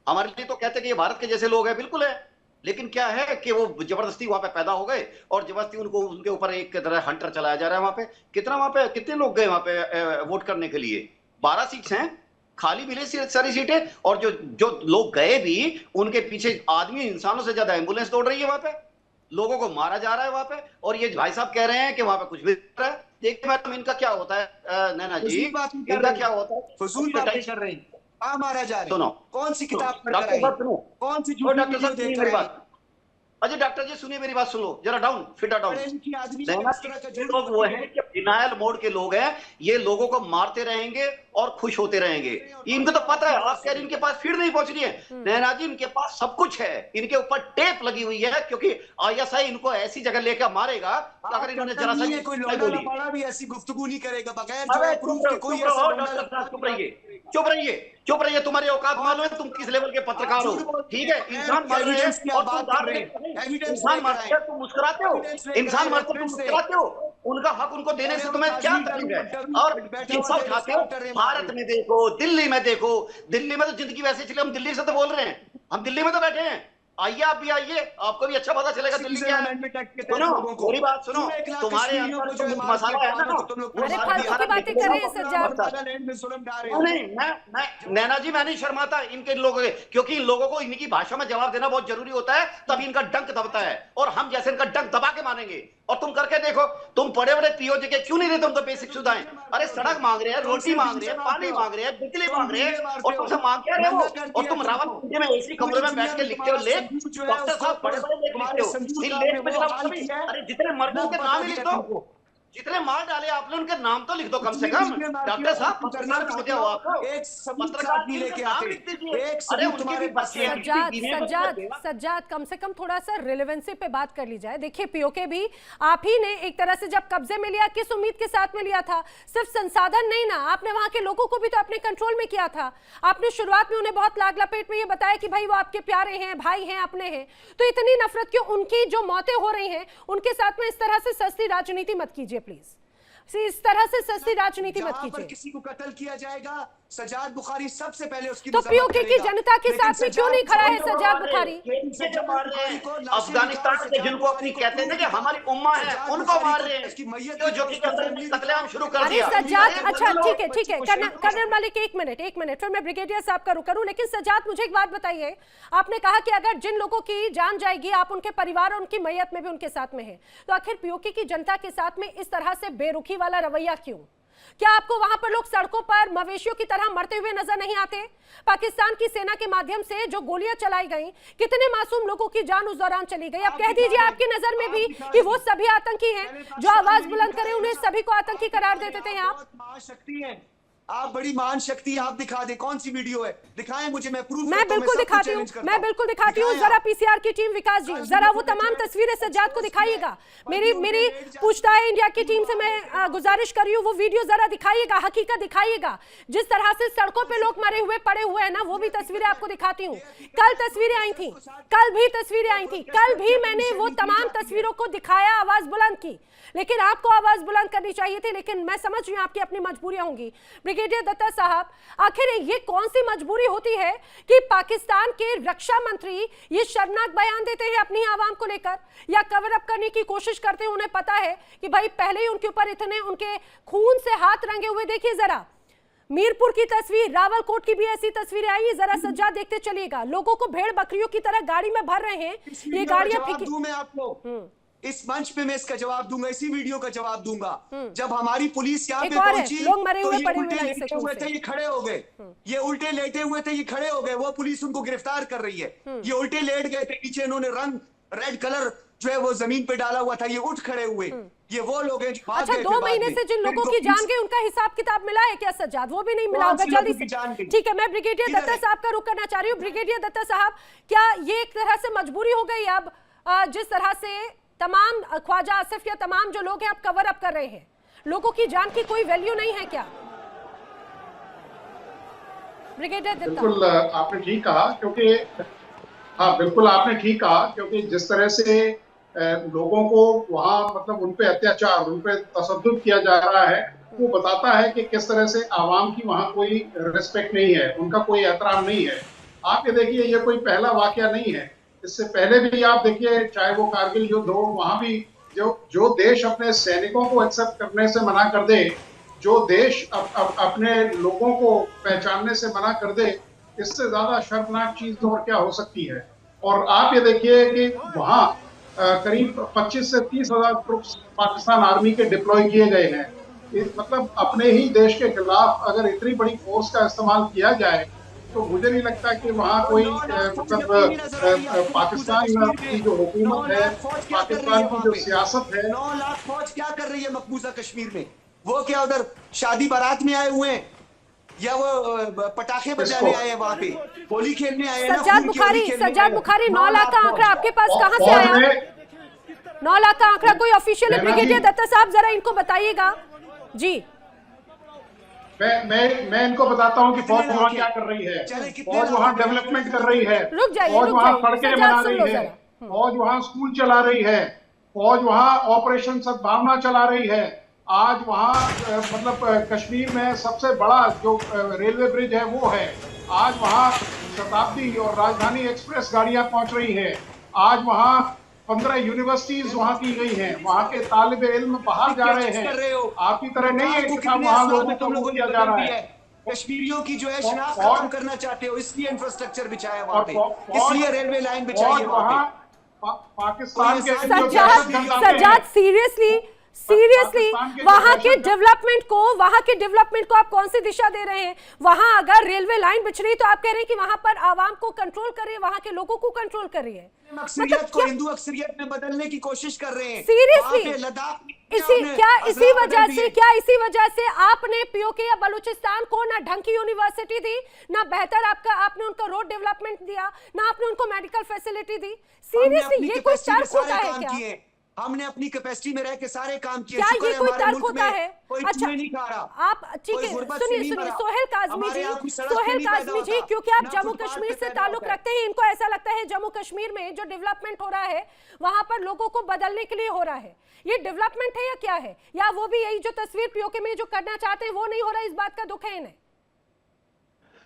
हमारे लिए तो कहते हैं कि ये भारत के जैसे लोग हैं, बिल्कुल है, लेकिन क्या है कि वो जबरदस्ती वहां पे पैदा हो गए और जबरदस्ती उनको उनके ऊपर एक तरह हंटर चलाया जा रहा है। वहां पे कितना, वहां पे कितने लोग गए वहां पे वोट करने के लिए? 12 सीट्स हैं, खाली मिले सारी सीटें, और जो जो लोग गए भी उनके पीछे आदमी इंसानों से ज्यादा एम्बुलेंस दौड़ रही है वहां पे, लोगों को मारा जा रहा है वहां पे, और ये भाई साहब कह रहे हैं कि वहां पे कुछ भी नहीं हो रहा है। देखिए मैडम, इनका क्या होता है नैना जी, फजूल बातें कर इनका रहे क्या हैं, होता है? फजूल बातें कर रहे हैं। कहाँ मारा जा रहे हैं? सुनो, कौन सी किताब पढ़ कर डॉक्टर आए साहब हैं? सुनो, कौन सी और झूठी डॉक्टर वीडियो साहब सुनिए देख मेरी रहे हैं? बात। अजय डॉक्टर जी सुनिए मेरी बात, सुन लो जरा, डाउन फिटा डाउन। पढ़े लिखे आदमी अगर नैना इस जी, तरह का ये झूठ लोग वो बोलेंगे हैं कि डिनायल मोड के लोग हैं, ये लोगों को मारते रहेंगे और खुश होते रहेंगे। इनको तो पता है, आप कह रहे हैं इनके पास फीड नहीं पहुंच रही है, नैना जी इनके पास सब कुछ है, इनके ऊपर टेप लगी हुई है, क्योंकि आईएसआई इनको ऐसी जगह लेकर मारेगा अगर इन्होंने जरा सा कोई लौंडा बोली। लपाड़ा भी ऐसी गुफ्तगू नहीं करेगा बगैर जो अरे है प्रूफ के। कोई चुप ऐसा रहो लौंडा डॉक्टर साहब, लपाड़ा चुप की बात रहिए, नहीं करेगा। चुप रहिए, चुप रहिए, तुम्हारी औकात और मालूम है तुम किस लेवल के आप पत्रकार हो? झूठ बोलते ठीक हैं है, बगैर इंसान मर रहे एविडेंस हैं की और आप तुम बात कर डांट रहे रहे हैं। हो। एविडेंस इंसान लेकर मरते आए, हैं तुम मुस्कुराते हो, एविडेंस लेकर आए, इंसान मरते तुम रेफरेंस से। मुस्कुराते हो, उनका हक उनको देने अरे से वो तुम्हें क्या ताजवीर तकलीफ है? और बैठा हुआ किस्सा था उठाते हो, स्काउट टर्रे मार भारत रहे में देखो, दिल्ली में देखो, दिल्ली में तो जिंदगी वैसे चले, हम दिल्ली से तो बोल रहे हैं, हम दिल्ली में तो बैठे हैं, आइए आप भी आइए, आपको भी अच्छा पता चलेगा दिल्ली सिटीजन क्या है। अमेंडमेंट एक्ट के तहत सुनो लोगों को मेरी बात सुनो, क्यों 1 लाख तुम्हारे कश्मीरियों अंदर को तो जो है मीट मार दिया मसाला है गया ना, तो तुम लोग वो अरे मार मीट फालतू दिया। की मसाला बातें कर निकलेगा रहे हैं तुम अपना सज्जाद। नागालैंड में जुल्म ढा रहे नहीं हो। नहीं, मैं नैना जी मैं नहीं शर्माता इनके लोगों के, क्योंकि इन लोगों को इनकी भाषा में जवाब देना बहुत जरूरी होता है, तभी इनका डंक दबता है, और हम जैसे इनका डंक दबा के मानेंगे। और तुम करके देखो, तुम बड़े बड़े पीओजे के क्यों नहीं देते तुम तो बेसिक सुविधाएं? अरे सड़क मांग रहे हैं, रोटी मांग रहे हैं, पानी मांग रहे हैं, बिजली तुम मांग रहे डीजे हैं, और मारते हो। तुमसे मांग क्या रहे हो? नंगा कर और दिया तुम तुमको। रावलपिंडी में एसी पूरी कमरे में दुनिया बैठ के में लिखते हो तुम्हारा लेख, संदूक जो है डॉक्टर उसको साहब बड़े बड़े लेख लिखते तुम्हारे हो, इन संदूकदार ने लेख पे वो जवाब हाल कभी? किया है, अरे जितने मर्दों के नब्बत नाम हो ही लिख गया दो, तुमको। जितने मार डाले आपने उनके नाम तो लिख दो कम से इतनी कम। बिजली मारती हो, डॉक्टर साहब इंटरनल पत्रकार भी होते खाते हो हो, आप, एक सबूत पत्रकार साथ नहीं भी उनके लेके नाम आते। लिख दीजिए। एक अरे सबूत उनके तुम्हारे भी पास बच्चे हैं, नहीं। किसी सज्जाद बीवी हैं, तो सज्जाद देगा। सज्जाद कम से कम थोड़ा सा रिलेवेंसी पे बात कर ली जाए। देखिए पीओके भी आप ही ने एक तरह से जब कब्जे में लिया, किस उम्मीद के साथ में लिया था? सिर्फ संसाधन नहीं ना, आपने वहां के लोगों को भी तो अपने कंट्रोल में किया था। आपने शुरुआत में उन्हें बहुत लाग लपेट में ये बताया कि भाई वो आपके प्यारे हैं, भाई हैं, अपने हैं, तो इतनी नफरत क्यों? उनकी जो मौतें हो रही हैं उनके साथ में इस तरह से सस्ती राजनीति मत कीजिए प्लीज, इस तरह से सस्ती राजनीति मत जहां पर कीजिए। किसी को कत्ल किया जाएगा, सज्जाद बुखारी सबसे पहले उसकी तो मजम्मत पीओके की करेगा। जनता के लेकिन साथ में क्यों नहीं खड़ा है सज्जाद बुखारी? अफगानिस्तान के जिनको अपनी कहते थे कि हमारी उम्मा है, उनको मार रहे हैं, जो कि कत्लेआम शुरू कर अरे दिया। सज्जाद, अरे अच्छा बदलो। ठीक है कर्नल मलिक एक मिनट, फिर मैं ब्रिगेडियर साहब का रुख करूं। लेकिन सज्जाद मुझे एक बात बताइए, आपने कहा कि अगर जिन लोगों की जान जाएगी आप उनके परिवार और उनकी मैयत में भी उनके साथ में है, तो आखिर पीओके की जनता के साथ में इस तरह से बेरुखी वाला रवैया क्यों? क्या आपको वहां पर लोग सड़कों पर मवेशियों की तरह मरते हुए नजर नहीं आते? पाकिस्तान की सेना के माध्यम से जो गोलियां चलाई गईं, कितने मासूम लोगों की जान उस दौरान चली गई। अब कह दीजिए आपकी नजर में भी कि वो सभी आतंकी हैं, जो आवाज बुलंद करें उन्हें सभी को आतंकी करार देते थे। आप महाशक्ति है, आप बड़ी महान शक्ति, आप दिखा दे कौन सी वीडियो है, दिखाएं मुझे, मैं प्रूफ मैं बिल्कुल दिखाती हूँ, जरा पीसीआर की टीम विकास जी जरा वो तमाम तस्वीरें सज्जाद को दिखाइएगा। मेरी पूछता है इंडिया की टीम से, मैं गुजारिश कर रही हूँ वो वीडियो जरा दिखाइएगा, हकीकत दिखाइएगा। जिस तरह से सड़कों पे लोग मरे हुए पड़े हुए हैं ना, वो भी तस्वीरें आपको दिखाती हूँ। कल तस्वीरें आई थी, कल भी मैंने वो तमाम तस्वीरों को दिखाया, आवाज बुलंद की, लेकिन आपको आवाज बुलंद करनी चाहिए थी। लेकिन मैं समझ रही हूँ आपकी अपनी मजबूरियां होंगी। ब्रिगेडियर दत्ता साहब, आखिर ये कौन सी मजबूरी होती है कि पाकिस्तान के रक्षा मंत्री ये शर्मनाक बयान देते हैं अपनी आवाम को लेकर, या कवर अप करने की कोशिश करते हैं? उन्हें पता है कि भाई पहले ही उनके ऊपर इतने उनके खून से हाथ रंगे हुए। देखिए जरा मीरपुर की तस्वीर, रावलकोट की भी ऐसी तस्वीरें आई है, जरा सज्जाद देखते चलिएगा। लोगों को भेड़ बकरियों की तरह गाड़ी में भर रहे हैं, ये गाड़ियां आपको इस मंच पे मैं इसका जवाब दूंगा, इसी वीडियो का जवाब दूंगा। जब हमारी पुलिस यहाँ पे पहुंची लोग मरे तो हुए ये पड़े उल्टे हुए लेटे हुए थे, ये खड़े हो गए, ये उल्टे लेटे हुए थे, ये खड़े हो गए, वो पुलिस उनको गिरफ्तार कर रही है। ये उल्टे लेट गए थे, नीचे इन्होंने रंग रेड कलर जो है वो जमीन पे डाला हुआ था, ये उठ खड़े हुए। ये वो लोग हैं जो अच्छा 2 महीने से जिन लोगों की जान गई उनका हिसाब किताब मिला है क्या सज्जाद? वो भी नहीं मिला होगा जल्दी से। ठीक है, मैं ब्रिगेडियर दत्ता साहब का रुख करना चाह रही हूँ। ब्रिगेडियर दत्ता साहब, क्या ये एक तरह से मजबूरी हो गई अब, जिस तरह से तमाम ख्वाजा आसिफ या तमाम जो लोग हैं आप कवर अप कर रहे हैं, लोगों की जान की कोई वैल्यू नहीं है क्या? ब्रिगेडियर दत्ता, बिल्कुल आपने ठीक कहा, क्योंकि हाँ बिल्कुल आपने ठीक कहा, क्योंकि जिस तरह से लोगों को वहाँ मतलब उन पे अत्याचार, उन पे तशद्दुद किया जा रहा है, वो बताता है कि किस तरह से आवाम की वहाँ कोई रिस्पेक्ट नहीं है, उनका कोई एहतराम नहीं है। आप ये देखिए, ये कोई पहला वाकया नहीं है। इससे पहले भी आप देखिए, चाहे वो कारगिल युद्ध हो, वहां भी जो देश अपने सैनिकों को एक्सेप्ट करने से मना कर दे, जो देश अपने लोगों को पहचानने से मना कर दे, इससे ज्यादा शर्मनाक चीज और क्या हो सकती है। और आप ये देखिए कि वहां करीब 25 से 30,000 ट्रुप्स पाकिस्तान आर्मी के डिप्लॉय किए गए हैं। मतलब अपने ही देश के खिलाफ अगर इतनी बड़ी फोर्स का इस्तेमाल किया जाए, तो मुझे नहीं लगता कि वहाँ कोई मतलब पाकिस्तान की जो हुकूमत है, पाकिस्तान की जो सियासत है। 9 लाख फौज क्या कर रही है मकबूजा कश्मीर में? वो क्या उधर शादी बारात में आए हुए हैं, या वो पटाखे बजाने आए हैं, वहां पे होली खेलने आए हैं? सज्जाद बुखारी 9 लाख का आंकड़ा आपके पास कहां से आया? 9 लाख का आंकड़ा कोई ऑफिशियल है? ब्रिगेडियर दत्ता साहब जरा इनको बताइएगा जी। मैं इनको बताता हूँ कि फौज वहाँ क्या कर रही है। फौज वहाँ डेवलपमेंट कर रही है, फौज वहाँ सड़कें बना रही है, फौज वहाँ स्कूल चला रही है, फौज वहाँ ऑपरेशन सद्भावना चला रही है। आज वहाँ मतलब कश्मीर में सबसे बड़ा जो रेलवे ब्रिज है वो है। आज वहाँ शताब्दी और राजधानी एक्सप्रेस गाड़ियां पहुंच रही है। आज वहाँ 15 यूनिवर्सिटीज वहाँ की गई हैं, वहाँ के तालिब इल्म बाहर जा रहे हैं। आपकी तरह नहीं है कि वहाँ लोगों को किया जा रहा है। कश्मीरियों की जो है शनाख्त खत्म करना चाहते हो, इसलिए इंफ्रास्ट्रक्चर बिछाया वहाँ पे, इसलिए रेलवे लाइन बिछाई है वहाँ पे। पाकिस्तान के सज्जाद सीरियसली वहां के डेवलपमेंट को आप कौन सी दिशा दे रहे हैं? वहां अगर रेलवे लाइन बिछ रही तो आप कह रहे हैं कि वहां पर आवाम को कंट्रोल कर रही है, वहां के लोगों को कंट्रोल कर रही है। अक्सरियत को हिंदू अक्सरियत में बदलने की कोशिश कर रहे हैं सीरियसली। लद्दाख इसी वजह से आपने पीओके या बलूचिस्तान को ना ढंग की यूनिवर्सिटी दी, ना बेहतर आपने उनको रोड डेवलपमेंट दिया, ना आपने उनको मेडिकल फैसिलिटी दी। सीरियसली ये कोई तर्क होता है क्या? हमने अपनी कैपेसिटी में रह के सारे काम किए। क्या ये कोई तर्क होता है? अच्छा नहीं खा रहा। आप ठीक है, सुनिए सोहेल काज़मी जी, क्योंकि आप जम्मू कश्मीर से ताल्लुक रखते हैं, इनको ऐसा लगता है जम्मू कश्मीर में जो डेवलपमेंट हो रहा है वहां पर लोगों को बदलने के लिए हो रहा है। ये डेवलपमेंट है या क्या है? या वो भी यही जो तस्वीर पीओके में जो करना चाहते हैं वो नहीं हो रहा, इस बात का दुख है इन्हें?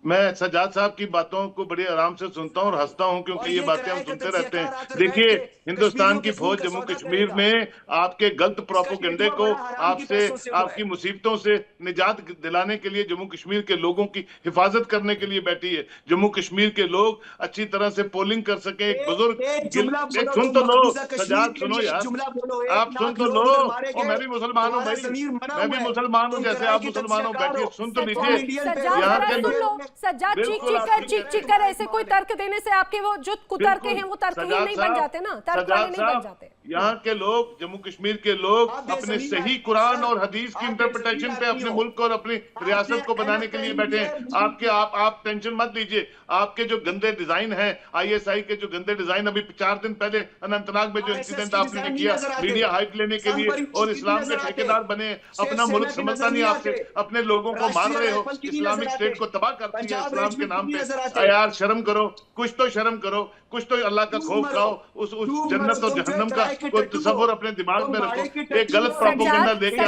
मैं सज्जाद साहब की बातों को बड़े आराम से सुनता हूं और हंसता हूं, क्योंकि ये बातें हम सुनते रहते हैं। देखिए, हिंदुस्तान की फौज जम्मू कश्मीर में आपके गलत प्रोपोगंडे को, आपसे आपकी मुसीबतों से निजात दिलाने के लिए, जम्मू कश्मीर के लोगों की हिफाजत करने के लिए बैठी है। जम्मू कश्मीर के लोग अच्छी तरह से पोलिंग कर सके। एक बुजुर्ग सुन तो लो, सज्जाद सुनो यार, आप सुन तो लो। और मैं भी मुसलमान हूँ भाई, मैं भी मुसलमान हूँ, जैसे आप मुसलमान हो। बैठिए, सुन तो लीजिए। यहाँ के सज्जाद चीख कर ऐसे कोई तर्क देने से आपके वो जो कुतर्क हैं वो तर्क ही नहीं बन जाते ना, तर्क वाले नहीं बन जाते। यहाँ के लोग, जम्मू कश्मीर के लोग अपने सही कुरान और हदीस की इंटरप्रिटेशन पे अपने मुल्क और अपनी रियासत को बनाने के लिए बैठे हैं। आप टेंशन मत लीजिए। आपके जो गंदे डिजाइन हैं, ISI के जो गंदे डिजाइन, अभी 4 दिन पहले अनंतनाग में जो इंसिडेंट आपने किया मीडिया हाइप लेने के लिए, और इस्लाम के ठेकेदार बने, अपना मुल्क समझता नहीं आपसे, अपने लोगों को मार रहे हो, इस्लामिक स्टेट को तबाह करती है इस्लाम के नाम पे। यार शर्म करो, कुछ तो शर्म करो, कुछ तो अल्लाह का खौफ खाओ। उस जन्नत और जहन्नम का कोई तसव्वुर अपने दिमाग में रखो। एक गलत प्रोपेगेंडा लेके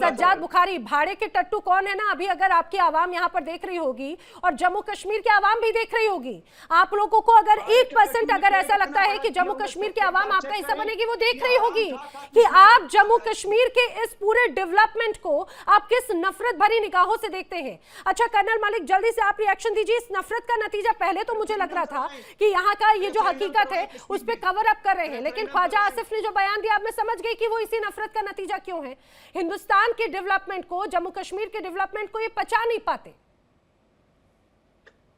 सज्जाद बुखारी, भाड़े के टट्टू कौन है ना, अभी अगर आपकी आवाम यहाँ पर देख रही होगी और जम्मू कश्मीर की आवाम भी देख रही होगी, आप लोगों को अगर 1% अगर ऐसा लगता है कि जम्मू कश्मीर की आवाम आपका हिस्सा बनेगी, वो देख रही होगी कि आप जम्मू कश्मीर के इस पूरे डेवलपमेंट को आप किस नफरत भरी निगाहों से देखते हैं। अच्छा कर्नल मलिक, जल्दी से आप रिएक्शन दीजिए। इस नफरत का नतीजा पहले तो मुझे लग रहा था कि यहाँ का ये जो हकीकत है उस पे कवर अप कर रहे हैं, लेकिन ख्वाजा आसिफ ने जो बयान दिया, अब मैं समझ गई कि वो इसी नफरत का नतीजा क्यों है। हिंदुस्तान के डेवलपमेंट को, जम्मू कश्मीर के डेवलपमेंट को ये पचा नहीं पाते।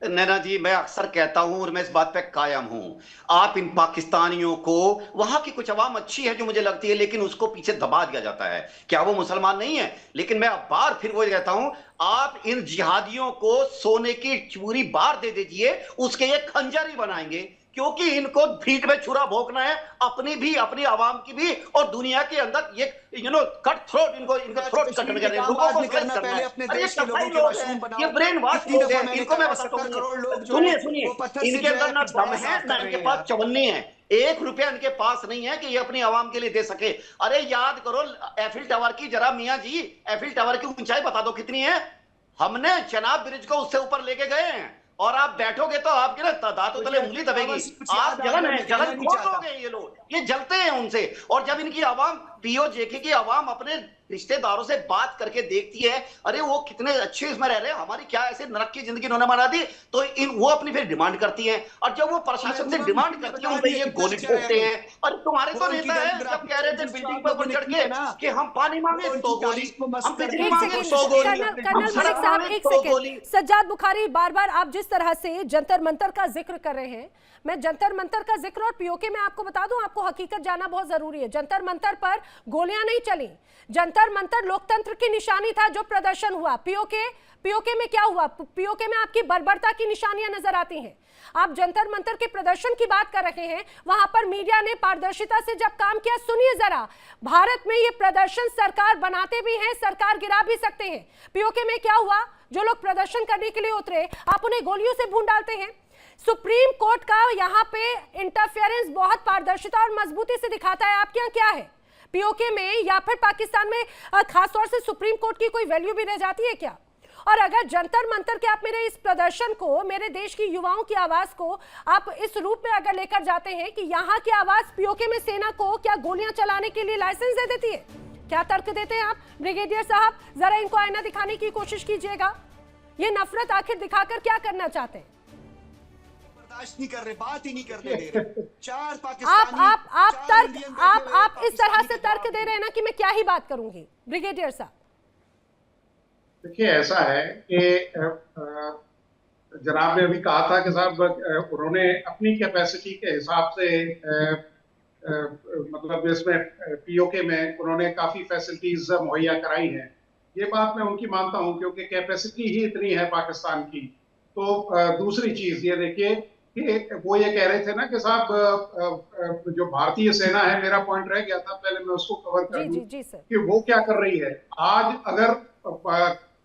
नैना जी, मैं अक्सर कहता हूं और मैं इस बात पे कायम हूं, आप इन पाकिस्तानियों को, वहां की कुछ अवाम अच्छी है जो मुझे लगती है, लेकिन उसको पीछे दबा दिया जाता है। क्या वो मुसलमान नहीं है? लेकिन मैं अब बार फिर वो कहता हूं, आप इन जिहादियों को सोने की पूरी बार दे दीजिए, उसके ये खंजर ही बनाएंगे, क्योंकि इनको भीड़ में छुरा भोंकना है, अपनी भी, अपनी आवाम की भी, और दुनिया के अंदर ये कट थ्रोट, इनको थ्रोट कटने के लिए लोगों को करना है। अरे सफाई लोग हैं, ये ब्रेन वॉश लोग हैं, इनको मैं बताता हूं। सुनिए, इनके अंदर ना दम है, ना इनके पास चवन्नी है। 1 रुपया इनके पास नहीं है कि ये अपनी आवाम के लिए दे सके। अरे याद करो एफिल टावर की, जरा मियां जी एफिल टावर की ऊंचाई बता दो कितनी है? हमने चनाब ब्रिज को उससे ऊपर लेके गए हैं। और आप बैठोगे तो आपके ना दांतों तले उंगली दबेगी। आप जलन है, जलन कौन लोग हैं ये लोग, ये जलते हैं उनसे। और जब इनकी आवाम पीओजेके की आवाम अपने रिश्तेदारों से बात करके देखती है, अरे वो कितने अच्छे इसमें रह रहे हैं, हमारी क्या ऐसे नरक की जिंदगी उन्होंने बना दी, तो वो अपनी फिर डिमांड करती हैं। और जब वो प्रशासन से डिमांड करती है, उन पे ये गोली ठोकते हैं। और तुम्हारे तो नेता है जब कह रहे थे बिल्डिंग पर चढ़ के कि हम पानी मांगे तो गोली, हम बिजली मांगे तो गोली, कर्नल मलिक साहब एक सेकंड, सज्जाद बुखारी बार बार आप जिस तरह से जंतर मंतर का जिक्र कर रहे हैं, मैं जंतर मंतर का जिक्र और पीओके में आपको बता दूं, आपको हकीकत जानना बहुत जरूरी है। जंतर मंतर पर गोलियां नहीं चली, जंतर मंतर लोकतंत्र की निशानी था जो प्रदर्शन हुआ। पीओके में क्या हुआ? पीओके में आपकी बर्बरता की निशानियां नजर आती हैं। आप जंतर मंतर के प्रदर्शन की बात कर रहे हैं, वहां पर मीडिया ने पारदर्शिता से जब काम किया। सुनिए जरा, भारत में ये प्रदर्शन सरकार बनाते भी हैं, सरकार गिरा भी सकते हैं। पीओके में क्या हुआ? जो लोग प्रदर्शन करने के लिए उतरे, आप उन्हें गोलियों से भून डालते हैं। सुप्रीम कोर्ट का यहाँ पे इंटरफेरेंस बहुत पारदर्शिता और मजबूती से दिखाता है। आपके यहाँ क्या है? पीओके में या फिर पाकिस्तान में खासतौर से सुप्रीम कोर्ट की कोई वैल्यू भी रह जाती है क्या? और अगर जंतर मंतर के आप मेरे इस प्रदर्शन को, मेरे देश की युवाओं की आवाज को आप इस रूप में अगर लेकर जाते हैं कि यहाँ की आवाज पीओके में सेना को क्या गोलियां चलाने के लिए लाइसेंस दे देती है, क्या तर्क देते हैं आप? ब्रिगेडियर साहब, जरा इनको आईना दिखाने की कोशिश कीजिएगा। ये नफरत आखिर दिखाकर क्या करना चाहते हैं? बर्दाश्त नहीं कर रहे, बात ही नहीं करने दे रहे। चार पाकिस्तानी आप इस तरह से तर्क दे रहे हैं ना कि मैं क्या ही बात करूंगी। ब्रिगेडियर साहब, देखिए ऐसा है कि जनाब ने अभी कहा था कि साहब उन्होंने अपनी कैपेसिटी के हिसाब से मतलब इसमें पीओके में उन्होंने काफी फैसिलिटीज मुहैया कराई हैं। ये बात मैं उनकी मानता हूं क्योंकि कैपेसिटी ही इतनी है पाकिस्तान की। तो दूसरी चीज ये देखिए कि वो ये कह रहे थे ना कि साहब जो भारतीय सेना है, मेरा पॉइंट रह गया था, पहले मैं उसको कवर कर दूं कि वो क्या कर रही है। आज अगर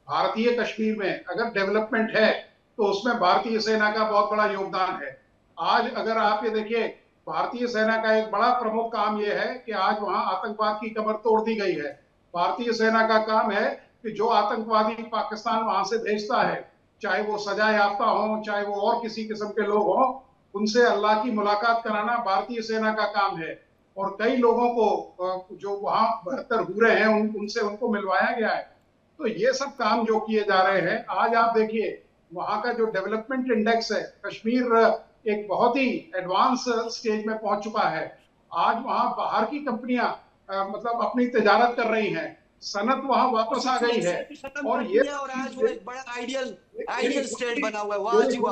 भारतीय कश्मीर में अगर डेवलपमेंट है तो उसमें भारतीय सेना का बहुत बड़ा योगदान है। आज अगर आप ये देखिए, भारतीय सेना का एक बड़ा प्रमुख काम ये है कि आज वहां आतंकवाद की कमर तोड़ दी गई है। भारतीय सेना का काम है कि जो आतंकवादी पाकिस्तान वहां से भेजता है, चाहे वो सजा याफ्ता हो, चाहे वो और किसी किस्म के लोग हों, उनसे अल्लाह की मुलाकात कराना भारतीय सेना का काम है। और कई लोगों को जो वहां 72 हुए हैं उनसे उनको मिलवाया गया है। तो ये सब काम जो किए जा रहे हैं, आज आप देखिए वहां का जो डेवलपमेंट इंडेक्स है, कश्मीर एक बहुत ही एडवांस स्टेज में पहुंच चुका है। आज वहां बाहर की कंपनियां मतलब अपनी तिजारत कर रही हैं, सनत वहां वापस आ गई है। और ये और आज वो एक बड़ा आइडियल स्टेट बना हुआ है, वो आज हुआ।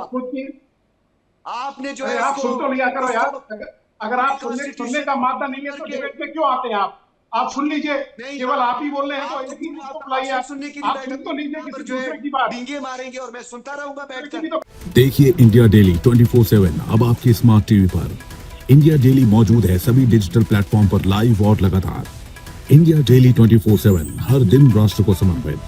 आपने जो है आप सुन तो लिया करो यार, अगर आप सुनने का मादा नहीं है तो डिबेट में क्यों आते हैं आप सुन लीजिए। केवल आप ही बोल रहे हैं तो एक ही चीज को बुलाइए। सुनने की आप सुन तो लीजिए किसी दूसरे की बात। डींगे मारेंगे और मैं सुनता रहूंगा बैठकर। देखिए इंडिया डेली 24/7 अब आपके स्मार्ट टीवी पर। इंडिया डेली मौजूद है सभी डिजिटल प्लेटफॉर्म पर लाइव और लगातार। इंडिया डेली 24/7 हर दिन राष्ट्र को समर्पित।